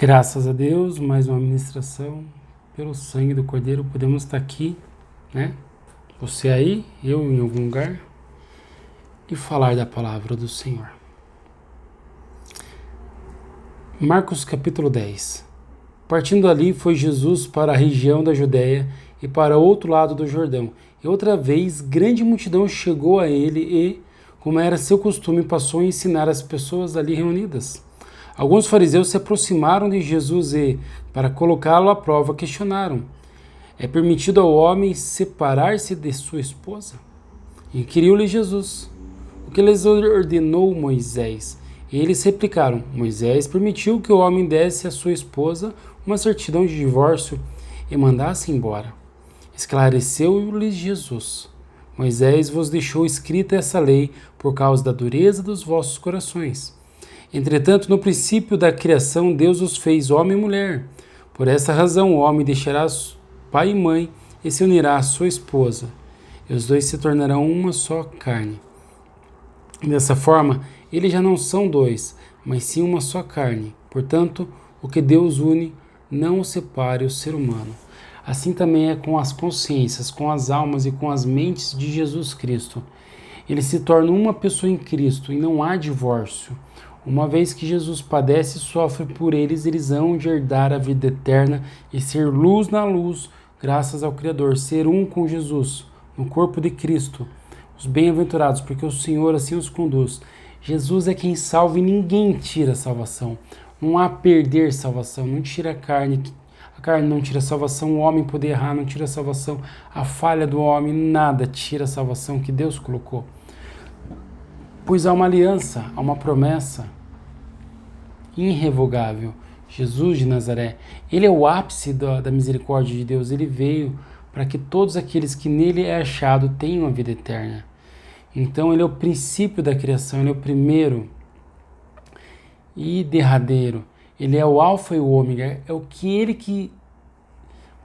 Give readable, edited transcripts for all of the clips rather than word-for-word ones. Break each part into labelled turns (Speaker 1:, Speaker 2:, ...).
Speaker 1: Graças a Deus, mais uma ministração. Pelo sangue do Cordeiro, podemos estar aqui, né? Você aí, eu em algum lugar, e falar da palavra do Senhor. Marcos capítulo 10. Partindo ali, foi Jesus para a região da Judéia e para o outro lado do Jordão. E outra vez, grande multidão chegou a ele e, como era seu costume, passou a ensinar as pessoas ali reunidas. Alguns fariseus se aproximaram de Jesus e, para colocá-lo à prova, questionaram: é permitido ao homem separar-se de sua esposa? Inquiriu-lhe Jesus: o que lhes ordenou Moisés? E eles replicaram: Moisés permitiu que o homem desse à sua esposa uma certidão de divórcio e mandasse embora. Esclareceu-lhes Jesus: Moisés vos deixou escrita essa lei por causa da dureza dos vossos corações. Entretanto, no princípio da criação, Deus os fez homem e mulher. Por essa razão, o homem deixará pai e mãe e se unirá à sua esposa, e os dois se tornarão uma só carne. Dessa forma, eles já não são dois, mas sim uma só carne. Portanto, o que Deus une, não o separe o ser humano. Assim também é com as consciências, com as almas e com as mentes de Jesus Cristo. Eles se tornam uma pessoa em Cristo e não há divórcio. Uma vez que Jesus padece e sofre por eles, eles hão de herdar a vida eterna e ser luz na luz, graças ao Criador, ser um com Jesus, no corpo de Cristo. Os bem-aventurados, porque o Senhor assim os conduz. Jesus é quem salva e ninguém tira a salvação. Não há perder salvação, não tira a carne não tira a salvação, o homem poder errar não tira a salvação, a falha do homem, nada tira a salvação que Deus colocou. Pois há uma aliança, há uma promessa irrevogável. Jesus de Nazaré, ele é o ápice da misericórdia de Deus. Ele veio para que todos aqueles que nele é achado tenham a vida eterna. Então ele é o princípio da criação, ele é o primeiro e derradeiro. Ele é o alfa e o ômega, é o que ele que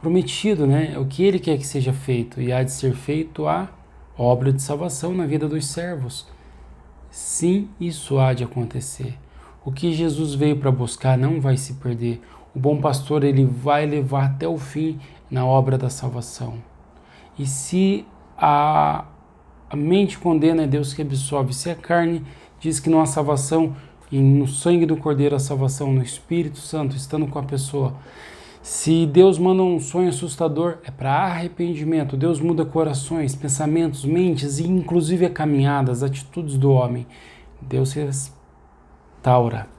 Speaker 1: prometido, né? É o que ele quer que seja feito, e há de ser feito a obra de salvação na vida dos servos. Sim, isso há de acontecer. O que Jesus veio para buscar não vai se perder. O bom pastor, ele vai levar até o fim na obra da salvação. E se a mente condena, é Deus que absolve. Se a carne diz que não há salvação, e no sangue do Cordeiro a salvação, no Espírito Santo, estando com a pessoa. Se Deus manda um sonho assustador, é para arrependimento. Deus muda corações, pensamentos, mentes e inclusive a caminhada, as atitudes do homem. Deus restaura.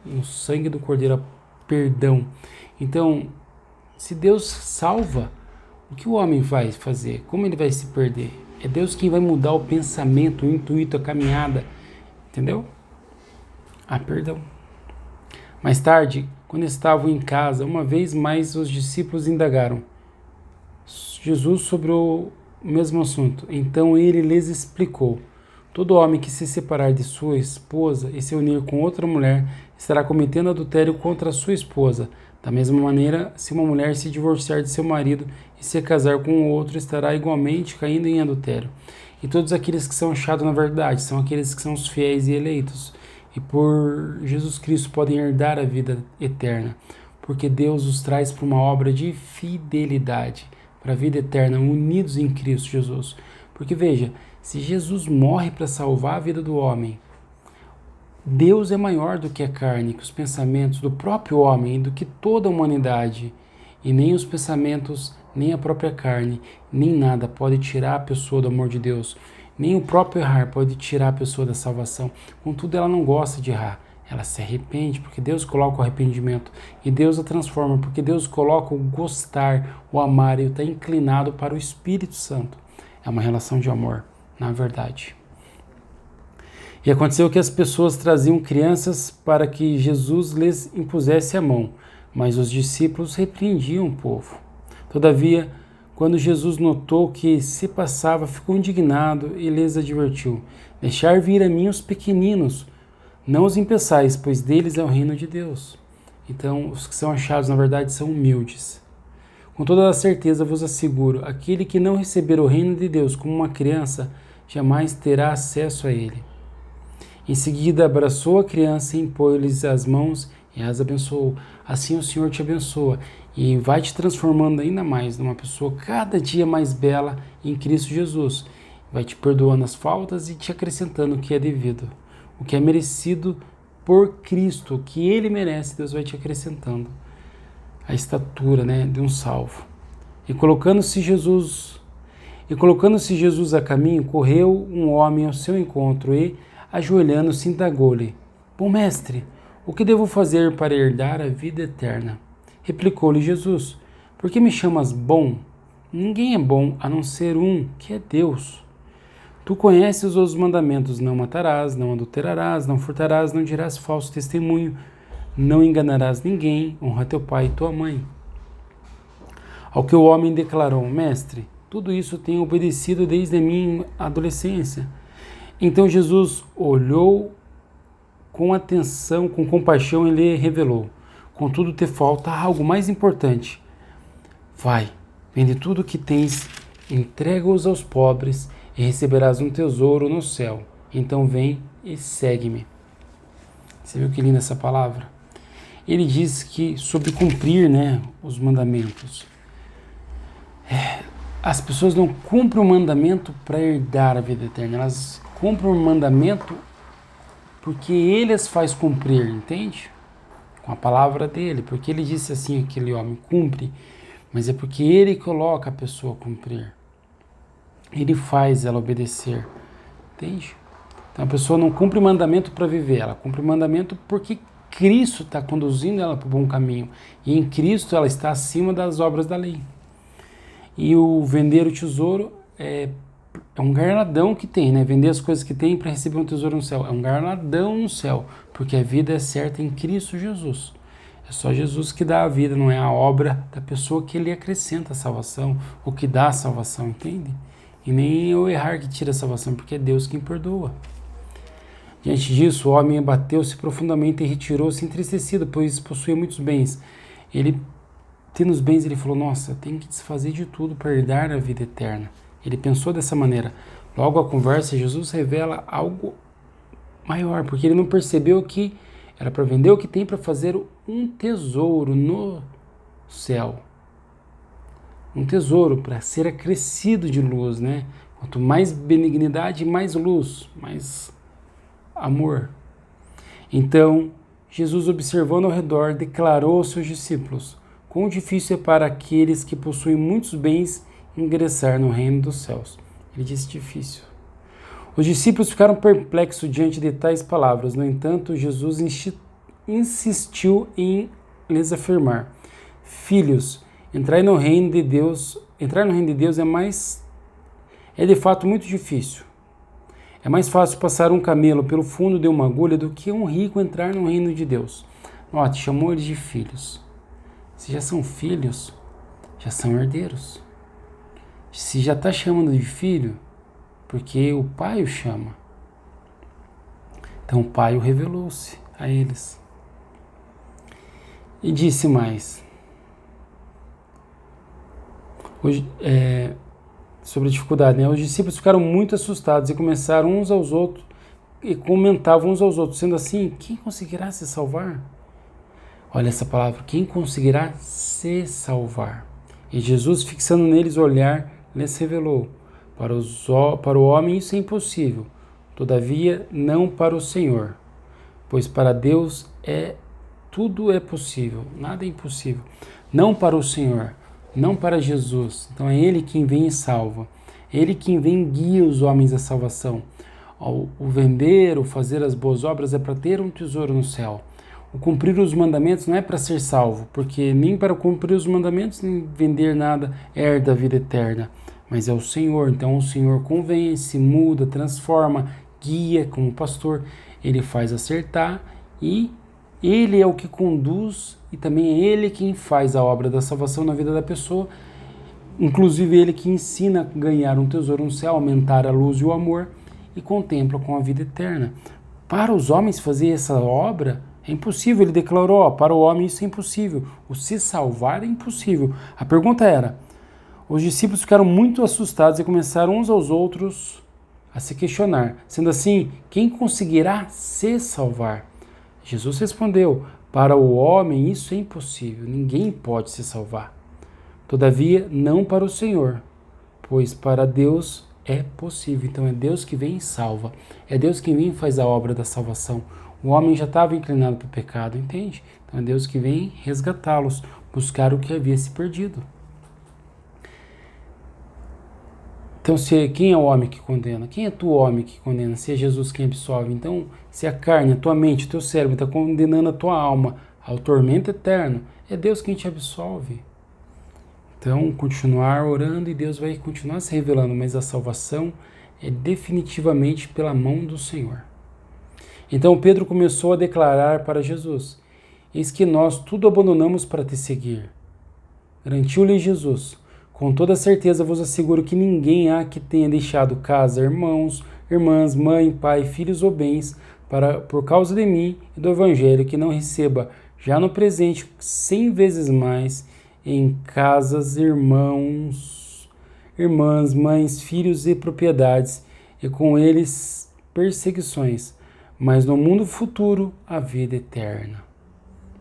Speaker 1: No sangue do Cordeiro, perdão. Então, se Deus salva, o que o homem vai fazer? Como ele vai se perder? É Deus quem vai mudar o pensamento, o intuito, a caminhada. Entendeu? Perdão. Mais tarde, quando estavam em casa, uma vez mais os discípulos indagaram Jesus sobre o mesmo assunto. Então ele lhes explicou: todo homem que se separar de sua esposa e se unir com outra mulher estará cometendo adultério contra a sua esposa. Da mesma maneira, se uma mulher se divorciar de seu marido e se casar com outro, estará igualmente caindo em adultério. E todos aqueles que são achados na verdade são aqueles que são os fiéis e eleitos, e por Jesus Cristo podem herdar a vida eterna, porque Deus os traz para uma obra de fidelidade, para a vida eterna, unidos em Cristo Jesus. Porque veja, se Jesus morre para salvar a vida do homem, Deus é maior do que a carne, que os pensamentos do próprio homem, do que toda a humanidade, e nem os pensamentos, nem a própria carne, nem nada pode tirar a pessoa do amor de Deus. Nem o próprio errar pode tirar a pessoa da salvação. Contudo, ela não gosta de errar. Ela se arrepende, porque Deus coloca o arrependimento. E Deus a transforma, porque Deus coloca o gostar, o amar, e está inclinado para o Espírito Santo. É uma relação de amor, na verdade. E aconteceu que as pessoas traziam crianças para que Jesus lhes impusesse a mão, mas os discípulos repreendiam o povo. Todavia, quando Jesus notou que se passava, ficou indignado e lhes advertiu: deixar vir a mim os pequeninos, não os impeçais, pois deles é o reino de Deus. Então, os que são achados, na verdade, são humildes. Com toda a certeza vos asseguro, aquele que não receber o reino de Deus como uma criança, jamais terá acesso a ele. Em seguida, abraçou a criança e impôs-lhes as mãos, e as abençoou. Assim o Senhor te abençoa e vai te transformando ainda mais numa pessoa cada dia mais bela em Cristo Jesus. Vai te perdoando as faltas e te acrescentando o que é devido, o que é merecido por Cristo, o que Ele merece, Deus vai te acrescentando a estatura, né, de um salvo. E colocando-se Jesus a caminho, correu um homem ao seu encontro e, ajoelhando-se, indagou-lhe: Bom mestre, o que devo fazer para herdar a vida eterna? Replicou-lhe Jesus: Por que me chamas bom? Ninguém é bom a não ser um, que é Deus. Tu conheces os mandamentos: não matarás, não adulterarás, não furtarás, não dirás falso testemunho, não enganarás ninguém, honra teu pai e tua mãe. Ao que o homem declarou: Mestre, tudo isso tenho obedecido desde a minha adolescência. Então Jesus olhou com atenção, com compaixão, e lhe revelou: Contudo, te falta algo mais importante. Vai, vende tudo o que tens, entrega-os aos pobres e receberás um tesouro no céu. Então vem e segue-me. Você viu que linda essa palavra? Ele diz que sobre cumprir, né, os mandamentos. As pessoas não cumprem o mandamento para herdar a vida eterna. Elas cumprem o mandamento porque ele as faz cumprir, entende? Com a palavra dele. Porque ele disse assim, aquele homem, cumpre. Mas é porque ele coloca a pessoa a cumprir. Ele faz ela obedecer. Entende? Então a pessoa não cumpre o mandamento para viver. Ela cumpre o mandamento porque Cristo está conduzindo ela para o bom caminho. E em Cristo ela está acima das obras da lei. E o vender o tesouro é um garladão que tem, né? Vender as coisas que tem para receber um tesouro no céu. É um garladão no céu, porque a vida é certa em Cristo Jesus. É só Jesus que dá a vida, não é a obra da pessoa que ele acrescenta a salvação, ou que dá a salvação, entende? E nem eu errar que tira a salvação, porque é Deus quem perdoa. Diante disso, o homem abateu-se profundamente e retirou-se entristecido, pois possuía muitos bens. Ele, tendo os bens, ele falou: nossa, tem que desfazer de tudo para herdar a vida eterna. Ele pensou dessa maneira. Logo a conversa, Jesus revela algo maior, porque ele não percebeu que era para vender o que tem para fazer um tesouro no céu. Um tesouro para ser acrescido de luz, né? Quanto mais benignidade, mais luz, mais amor. Então, Jesus, observando ao redor, declarou aos seus discípulos: quão difícil é para aqueles que possuem muitos bens ingressar no reino dos céus. Ele disse difícil. Os discípulos ficaram perplexos diante de tais palavras. No entanto, Jesus insistiu em lhes afirmar: filhos, entrar no reino de Deus é de fato muito difícil. É mais fácil passar um camelo pelo fundo de uma agulha do que um rico entrar no reino de Deus. Note, chamou eles de filhos. Se já são filhos, já são herdeiros. Se já está chamando de filho, porque o pai o chama. Então o pai o revelou-se a eles. E disse mais. Sobre a dificuldade, né? Os discípulos ficaram muito assustados e começaram uns aos outros e comentavam uns aos outros, sendo assim: quem conseguirá se salvar? Olha essa palavra: quem conseguirá se salvar? E Jesus, fixando neles o olhar, lhes revelou: para o homem isso é impossível, todavia não para o Senhor, pois para Deus tudo é possível, nada é impossível. Não para o Senhor, não para Jesus. Então é Ele quem vem e salva. Ele quem vem e guia os homens à salvação. O vender, o fazer as boas obras é para ter um tesouro no céu. O cumprir os mandamentos não é para ser salvo, porque nem para cumprir os mandamentos, nem vender nada herda a vida eterna. Mas é o Senhor. Então o Senhor convence, muda, transforma, guia como pastor. Ele faz acertar e Ele é o que conduz e também é Ele quem faz a obra da salvação na vida da pessoa. Inclusive Ele que ensina a ganhar um tesouro no céu, aumentar a luz e o amor e contempla com a vida eterna. Para os homens fazer essa obra é impossível. Ele declarou: para o homem isso é impossível. O se salvar é impossível. A pergunta era: os discípulos ficaram muito assustados e começaram uns aos outros a se questionar. Sendo assim, quem conseguirá se salvar? Jesus respondeu: Para o homem isso é impossível, ninguém pode se salvar. Todavia, não para o Senhor, pois para Deus é possível. Então é Deus que vem e salva. É Deus que vem e faz a obra da salvação. O homem já estava inclinado para o pecado, entende? Então é Deus que vem resgatá-los, buscar o que havia se perdido. Então, quem é o homem que condena? Quem é tu, homem, que condena? Se é Jesus quem absolve. Então, se a carne, a tua mente, o teu cérebro está condenando a tua alma ao tormento eterno, é Deus quem te absolve. Então, continuar orando e Deus vai continuar se revelando, mas a salvação é definitivamente pela mão do Senhor. Então, Pedro começou a declarar para Jesus: eis que nós tudo abandonamos para te seguir. Garantiu-lhe Jesus: com toda certeza vos asseguro que ninguém há que tenha deixado casa, irmãos, irmãs, mãe, pai, filhos ou bens, por causa de mim e do Evangelho, que não receba, já no presente, 100 vezes mais, em casas, irmãos, irmãs, mães, filhos e propriedades, e com eles perseguições, mas no mundo futuro a vida eterna.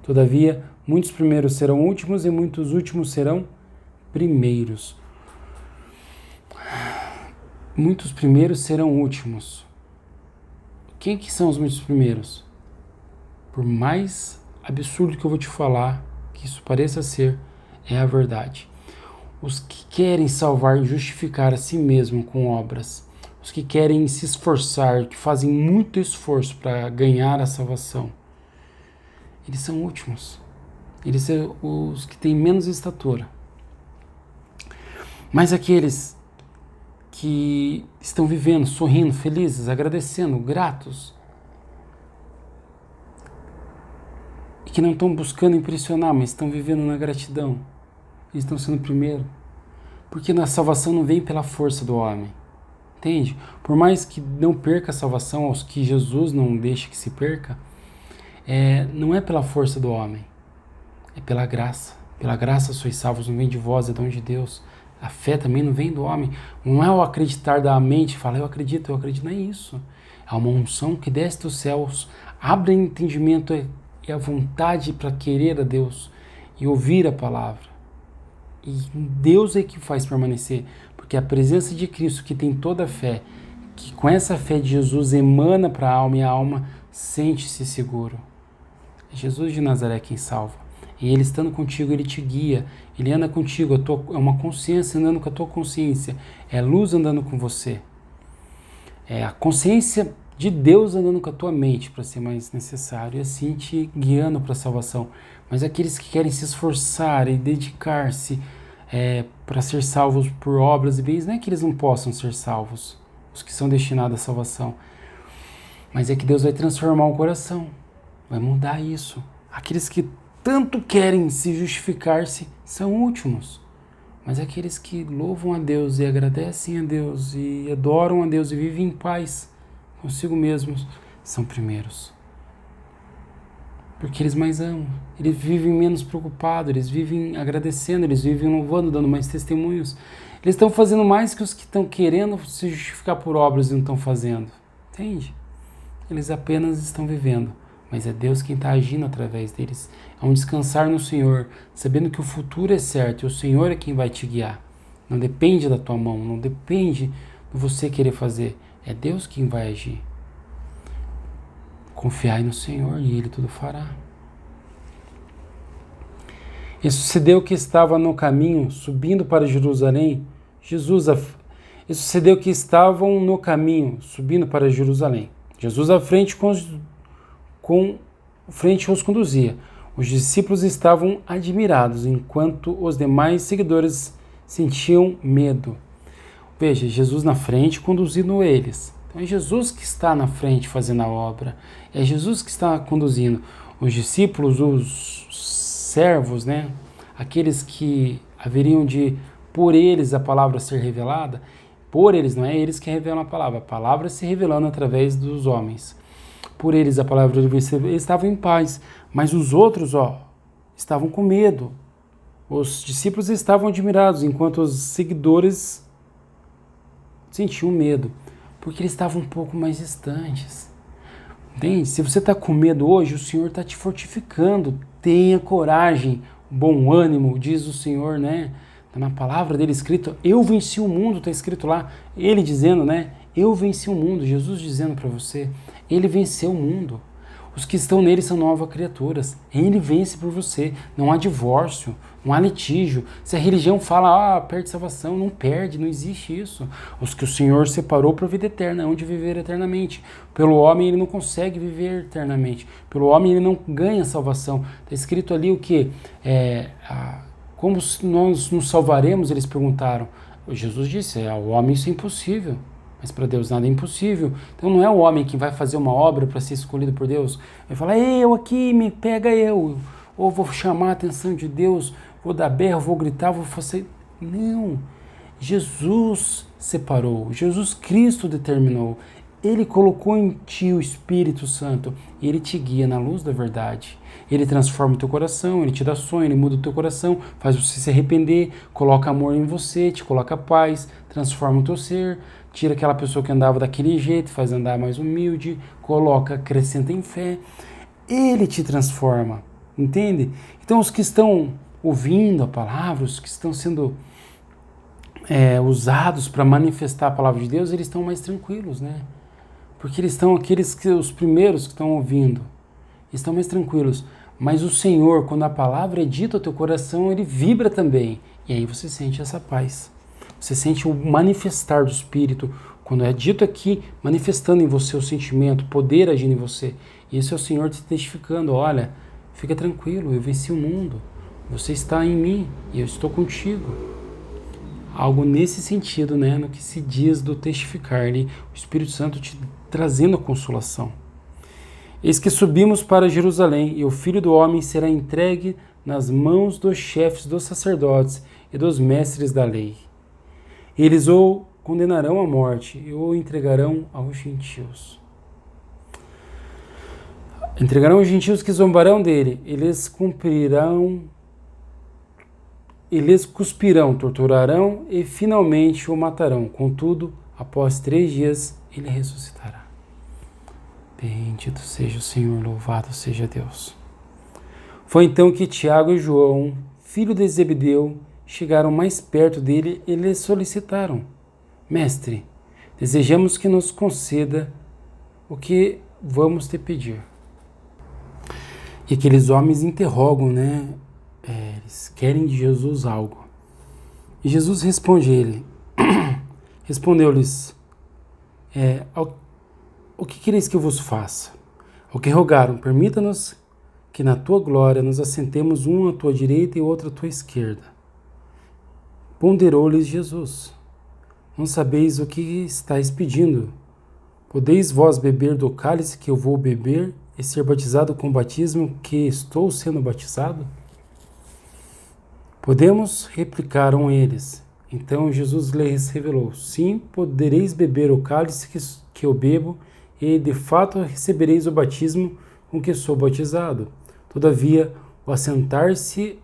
Speaker 1: Todavia, muitos primeiros serão últimos e muitos últimos serão primeiros. Muitos primeiros serão últimos. Quem que são os muitos primeiros? Por mais absurdo que eu vou te falar, que isso pareça ser, é a verdade. Os que querem salvar e justificar a si mesmo com obras, os que querem se esforçar, que fazem muito esforço para ganhar a salvação, eles são últimos. Eles são os que têm menos estatura. Mas aqueles que estão vivendo, sorrindo, felizes, agradecendo, gratos, e que não estão buscando impressionar, mas estão vivendo na gratidão, eles estão sendo primeiro. Porque a salvação não vem pela força do homem, entende? Por mais que não perca a salvação, aos que Jesus não deixe que se perca, não é pela força do homem, é pela graça. Pela graça sois salvos, não vem de vós, é dom de Deus. A fé também não vem do homem. Não é o acreditar da mente, falar eu acredito, não é isso. É uma unção que desce dos céus, abre o entendimento e a vontade para querer a Deus e ouvir a palavra. E Deus é que faz permanecer, porque a presença de Cristo, que tem toda a fé, que com essa fé de Jesus emana para a alma e a alma sente-se seguro. É Jesus de Nazaré quem salva. E Ele estando contigo, Ele te guia, Ele anda contigo, é uma consciência andando com a tua consciência, é luz andando com você, é a consciência de Deus andando com a tua mente, para ser mais necessário, e assim te guiando para a salvação. Mas aqueles que querem se esforçar e dedicar-se para ser salvos por obras e bens, não é que eles não possam ser salvos, os que são destinados à salvação, mas é que Deus vai transformar o coração, vai mudar isso. Aqueles que tanto querem se justificar-se são últimos, mas aqueles que louvam a Deus e agradecem a Deus e adoram a Deus e vivem em paz consigo mesmos são primeiros. Porque eles mais amam, eles vivem menos preocupados, eles vivem agradecendo, eles vivem louvando, dando mais testemunhos. Eles estão fazendo mais que os que estão querendo se justificar por obras e não estão fazendo, entende? Eles apenas estão vivendo. Mas é Deus quem está agindo através deles. É um descansar no Senhor, sabendo que o futuro é certo e o Senhor é quem vai te guiar. Não depende da tua mão, não depende de você querer fazer. É Deus quem vai agir. Confiai no Senhor e Ele tudo fará. E sucedeu que estava no caminho, subindo para Jerusalém, E sucedeu que estavam no caminho, subindo para Jerusalém. Jesus à frente frente os conduzia. Os discípulos estavam admirados, enquanto os demais seguidores sentiam medo. Veja, Jesus na frente conduzindo eles. Então é Jesus que está na frente fazendo a obra. É Jesus que está conduzindo. Os discípulos, os servos, né? Aqueles que haveriam de, por eles, a palavra ser revelada. Por eles, não é eles que revelam a palavra se revelando através dos homens. Por eles a palavra eles estavam em paz, mas os outros, estavam com medo. Os discípulos estavam admirados, enquanto os seguidores sentiam medo, porque eles estavam um pouco mais distantes. Entende? Se você está com medo hoje, o Senhor está te fortificando. Tenha coragem, bom ânimo, diz o Senhor, né? Tá na palavra dele escrito, eu venci o mundo, está escrito lá. Ele dizendo, né? Eu venci o mundo. Jesus dizendo para você, ele venceu o mundo. Os que estão nele são novas criaturas. Ele vence por você. Não há divórcio, não há litígio. Se a religião fala, perde salvação, não perde, não existe isso. Os que o Senhor separou para a vida eterna, onde viver eternamente. Pelo homem ele não consegue viver eternamente. Pelo homem ele não ganha salvação. Está escrito ali o que? Como nós nos salvaremos? Eles perguntaram. Jesus disse, ao homem isso é impossível. Mas para Deus nada é impossível. Então não é o homem que vai fazer uma obra para ser escolhido por Deus. Vai falar, eu aqui, me pega eu. Ou vou chamar a atenção de Deus, vou dar berro, vou gritar, vou fazer... Não. Jesus separou, Jesus Cristo determinou. Ele colocou em ti o Espírito Santo e ele te guia na luz da verdade. Ele transforma o teu coração, ele te dá sonho, ele muda o teu coração, faz você se arrepender, coloca amor em você, te coloca paz, transforma o teu ser, tira aquela pessoa que andava daquele jeito, faz andar mais humilde, coloca, acrescenta em fé. Ele te transforma, entende? Então os que estão ouvindo a palavra, os que estão sendo usados para manifestar a palavra de Deus, eles estão mais tranquilos, né? Porque eles estão, os primeiros que estão ouvindo, estão mais tranquilos. Mas o Senhor, quando a palavra é dita ao teu coração, ele vibra também. E aí você sente essa paz. Você sente o manifestar do Espírito. Quando é dito aqui, manifestando em você o sentimento, poder agindo em você. E esse é o Senhor te testificando. Olha, fica tranquilo, eu venci o mundo. Você está em mim e eu estou contigo. Algo nesse sentido, né? No que se diz do testificar. O Espírito Santo te trazendo a consolação. Eis que subimos para Jerusalém, e o Filho do Homem será entregue nas mãos dos chefes dos sacerdotes e dos mestres da lei. Eles o condenarão à morte e o entregarão aos gentios. Entregarão aos gentios que zombarão dele. Eles cuspirão, torturarão e finalmente o matarão. Contudo, após 3 dias, ele ressuscitará. Bendito seja o Senhor, louvado seja Deus. Foi então que Tiago e João, filho de Zebedeu, chegaram mais perto dele e lhe solicitaram: Mestre, desejamos que nos conceda o que vamos te pedir. E aqueles homens interrogam, né? Eles querem de Jesus algo. E Jesus respondeu-lhes, o que quereis que eu vos faça? Ao que rogaram, permita-nos que na tua glória nos assentemos um à tua direita e outro à tua esquerda. Ponderou-lhes Jesus: não sabeis o que estáis pedindo. Podeis vós beber do cálice que eu vou beber e ser batizado com o batismo que estou sendo batizado? Podemos, replicaram eles. Então Jesus lhes revelou: sim, podereis beber o cálice que eu bebo, e de fato recebereis o batismo com que sou batizado. Todavia, o assentar-se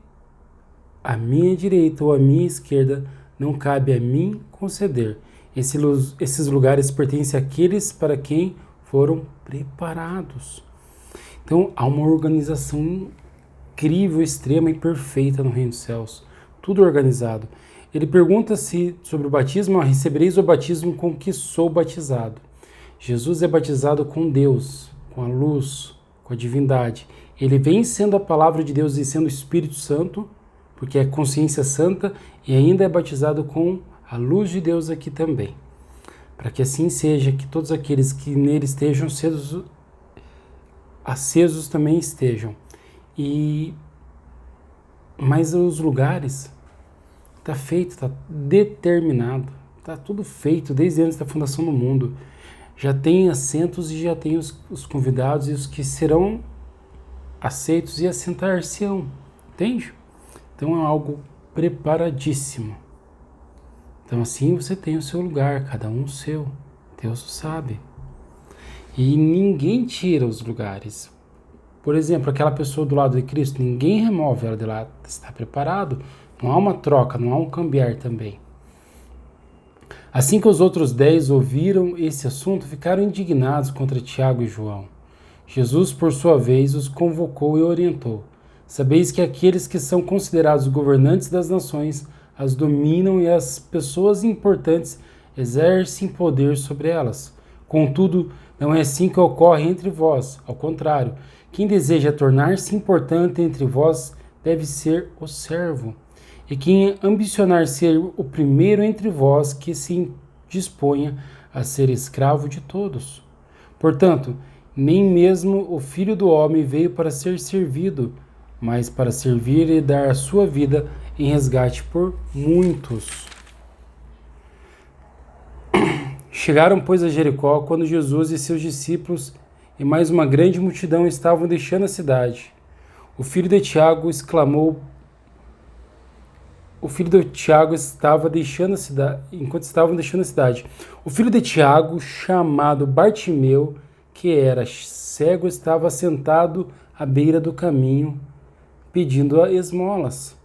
Speaker 1: à minha direita ou à minha esquerda não cabe a mim conceder. Esses lugares pertencem àqueles para quem foram preparados. Então, há uma organização incrível, extrema e perfeita no reino dos céus. Tudo organizado. Ele pergunta-se sobre o batismo: recebereis o batismo com que sou batizado. Jesus é batizado com Deus, com a luz, com a divindade. Ele vem sendo a palavra de Deus e sendo o Espírito Santo, porque é consciência santa, e ainda é batizado com a luz de Deus aqui também. Para que assim seja, que todos aqueles que nele estejam acesos também estejam. Mas os lugares, está feito, está determinado, está tudo feito desde antes da fundação do mundo. Já tem assentos e já tem os convidados e os que serão aceitos e assentar-se-ão, entende? Então é algo preparadíssimo. Então assim você tem o seu lugar, cada um o seu, Deus o sabe. E ninguém tira os lugares. Por exemplo, aquela pessoa do lado de Cristo, ninguém remove ela de lá, está preparado, não há uma troca, não há um cambiar também. Assim que os outros 10 ouviram esse assunto, ficaram indignados contra Tiago e João. Jesus, por sua vez, os convocou e orientou. Sabeis que aqueles que são considerados governantes das nações as dominam e as pessoas importantes exercem poder sobre elas. Contudo, não é assim que ocorre entre vós. Ao contrário, quem deseja tornar-se importante entre vós deve ser o servo. E quem ambicionar ser o primeiro entre vós, que se disponha a ser escravo de todos. Portanto, nem mesmo o Filho do Homem veio para ser servido, mas para servir e dar a sua vida em resgate por muitos. Chegaram, pois, a Jericó, quando Jesus e seus discípulos e mais uma grande multidão estavam deixando a cidade. O filho de Tiago estava deixando a cidade, enquanto estavam deixando a cidade. O filho de Tiago, chamado Bartimeu, que era cego, estava sentado à beira do caminho, pedindo esmolas.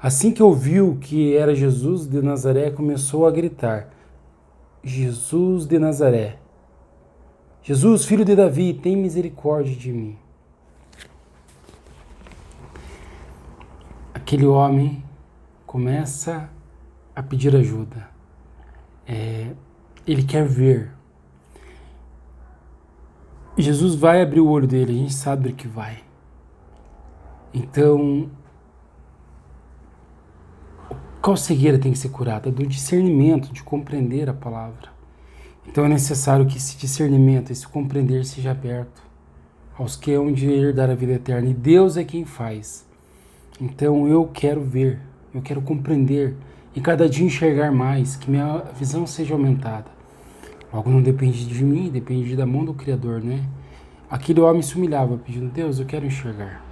Speaker 1: Assim que ouviu que era Jesus de Nazaré, começou a gritar: Jesus de Nazaré, Jesus, filho de Davi, tem misericórdia de mim. Aquele homem começa a pedir ajuda. Ele quer ver. Jesus vai abrir o olho dele, a gente sabe que vai. Então, qual cegueira tem que ser curada? Do discernimento, de compreender a palavra. Então é necessário que esse discernimento, esse compreender seja aberto aos que hão de herdar a vida eterna. E Deus é quem faz. Então eu quero ver, eu quero compreender e cada dia enxergar mais, que minha visão seja aumentada. Logo não depende de mim, depende da mão do Criador, né? Aquele homem se humilhava pedindo: Deus, eu quero enxergar.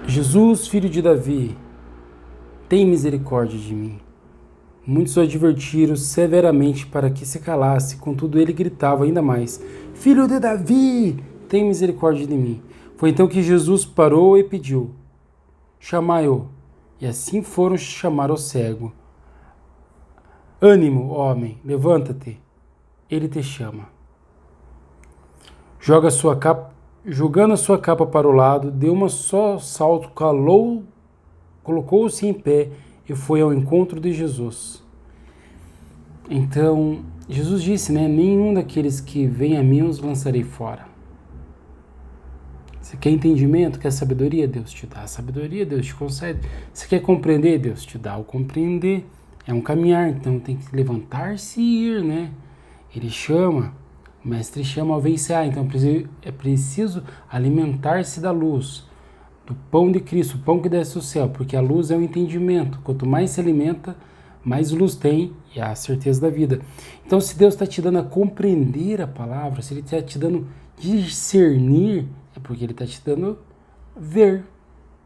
Speaker 1: Jesus, filho de Davi, tem misericórdia de mim. Muitos o advertiram severamente para que se calasse, contudo ele gritava ainda mais: Filho de Davi, tem misericórdia de mim. Foi então que Jesus parou e pediu: Chamai-o. E assim foram chamar o cego. Ânimo, homem, levanta-te, ele te chama. Jogando a sua capa para o lado, deu um só salto, colocou-se em pé e foi ao encontro de Jesus. Então, Jesus disse, né? Nenhum daqueles que vem a mim os lançarei fora. Você quer entendimento, quer sabedoria? Deus te dá a sabedoria, Deus te concede. Você quer compreender? Deus te dá o compreender. É um caminhar, então tem que levantar-se e ir, né? Ele chama, o mestre chama ao vencer, então é preciso alimentar-se da luz, do pão de Cristo, o pão que desce do céu, porque a luz é o entendimento. Quanto mais se alimenta, mais luz tem e há a certeza da vida. Então, se Deus está te dando a compreender a palavra, se Ele está te dando discernir, é porque Ele está te dando ver.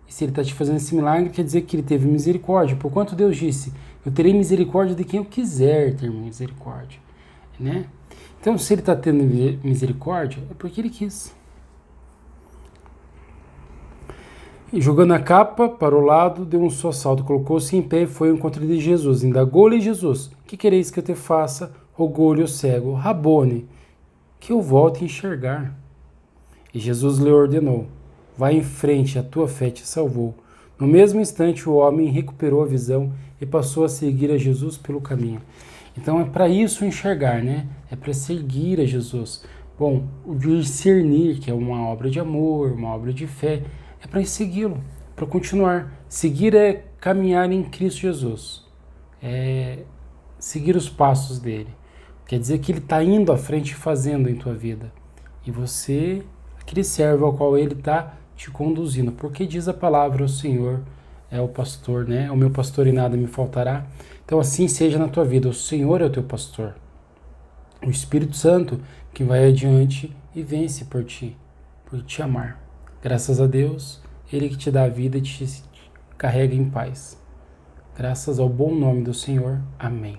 Speaker 1: E se Ele está te fazendo esse milagre, quer dizer que Ele teve misericórdia. Porquanto Deus disse: eu terei misericórdia de quem eu quiser ter misericórdia, né? Então, se Ele está tendo misericórdia, é porque Ele quis. E jogando a capa para o lado, deu um só salto, colocou-se em pé e foi ao encontro de Jesus. Indagou-lhe Jesus: que quereis que eu te faça? Rogou-lhe o cego: Rabone, que eu volte a enxergar. E Jesus lhe ordenou: vai em frente, a tua fé te salvou. No mesmo instante, o homem recuperou a visão e passou a seguir a Jesus pelo caminho. Então é para isso enxergar, né? É para seguir a Jesus. Bom, o discernir, que é uma obra de amor, uma obra de fé, é para segui-lo, para continuar. Seguir é caminhar em Cristo Jesus. É seguir os passos dele. Quer dizer que ele está indo à frente e fazendo em tua vida. E você, aquele servo ao qual ele está te conduzindo. Porque diz a palavra: o Senhor é o pastor, né? O meu pastor e nada me faltará. Então assim seja na tua vida. O Senhor é o teu pastor. O Espírito Santo que vai adiante e vence por ti, por te amar. Graças a Deus, Ele que te dá a vida e te carrega em paz. Graças ao bom nome do Senhor. Amém.